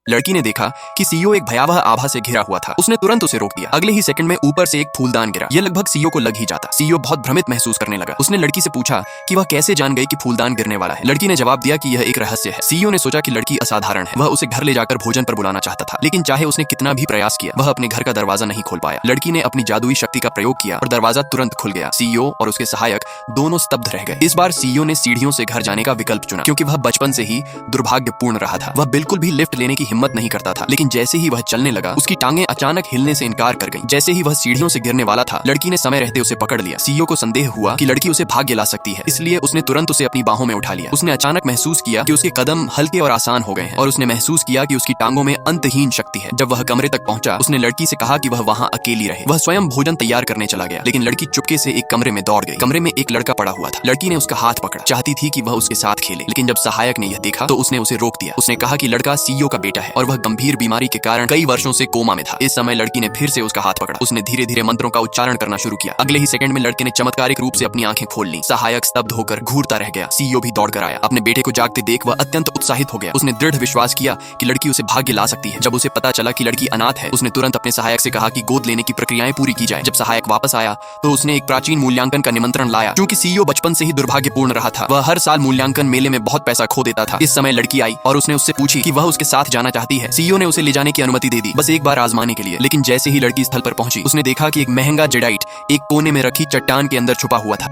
लड़की ने देखा कि सीईओ एक भयावह आभा से घिरा हुआ था। उसने तुरंत उसे रोक दिया। अगले ही सेकंड में ऊपर से एक फूलदान गिरा। यह लगभग सीईओ को लग ही जाता। सीईओ बहुत भ्रमित महसूस करने लगा। उसने लड़की से पूछा कि वह कैसे जान गई कि फूलदान गिरने वाला है। लड़की ने जवाब दिया कि यह एक रहस्य है। सीईओ ने सोचा कि लड़की असाधारण है। वह उसे घर ले जाकर भोजन पर बुलाना चाहता था, लेकिन चाहे उसने कितना भी प्रयास किया, वह अपने घर का दरवाजा नहीं खोल पाया। लड़की ने अपनी जादुई शक्ति का प्रयोग किया और दरवाजा तुरंत खुल गया। सीईओ और उसके सहायक दोनों स्तब्ध रह गए। इस बार सीईओ ने सीढ़ियों से घर जाने का विकल्प चुना, क्योंकि वह बचपन से ही दुर्भाग्यपूर्ण रहा था। वह बिल्कुल भी लिफ्ट लेने की हिम्मत नहीं करता था, लेकिन जैसे ही वह चलने लगा, उसकी टांगें अचानक हिलने से इनकार कर गईं। जैसे ही वह सीढ़ियों से गिरने वाला था, लड़की ने समय रहते उसे पकड़ लिया। सीईओ को संदेह हुआ कि लड़की उसे भाग्य ला सकती है, इसलिए उसने तुरंत उसे अपनी बाहों में उठा लिया। उसने अचानक महसूस किया कि उसके कदम हल्के और आसान हो गए हैं, और उसने महसूस किया कि उसकी टांगों में अंतहीन शक्ति है। जब वह कमरे तक पहुंचा, उसने लड़की से कहा कि वह वहां अकेली रहे। वह स्वयं भोजन तैयार करने चला गया, लेकिन लड़की चुपके से एक कमरे में दौड़ गई। कमरे में एक लड़का पड़ा हुआ था। लड़की ने उसका हाथ पकड़ा, चाहती थी कि वह उसके साथ खेले, लेकिन जब सहायक ने यह देखा तो उसने उसे रोक दिया। उसने कहा कि लड़का सीईओ का बेटा है और वह गंभीर बीमारी के कारण कई वर्षों से कोमा में था। इस समय लड़की ने फिर से उसका हाथ पकड़ा। उसने धीरे धीरे मंत्रों का उच्चारण करना शुरू किया। अगले ही सेकंड में लड़के ने चमत्कारिक रूप से अपनी आंखें खोल ली। सहायक स्तब्ध होकर घूरता रह गया। सीईओ भी दौड़कर आया। अपने बेटे को जागते देख वह अत्यंत उत्साहित हो गया। उसने दृढ़ विश्वास किया कि लड़की उसे भाग्य ला सकती है। जब उसे पता चला कि लड़की अनाथ है, उसने तुरंत अपने सहायक से कहा कि गोद लेने की प्रक्रियाएं पूरी की जाए। जब सहायक वापस आया तो उसने एक प्राचीन मूल्यांकन का निमंत्रण लाया। क्योंकि सीईओ बचपन से ही दुर्भाग्यपूर्ण रहा था, वह हर साल मूल्यांकन मेले में बहुत पैसा खो देता था। इस समय लड़की आई और उसने उससे पूछी कि वह उसके साथ जाना चाहती है। सीईओ ने उसे ले जाने की अनुमति दे दी, बस एक बार आजमाने के लिए। लेकिन जैसे ही लड़की स्थल पर पहुंची, उसने देखा कि एक महंगा जेडाइट एक कोने में रखी चट्टान के अंदर छुपा हुआ था।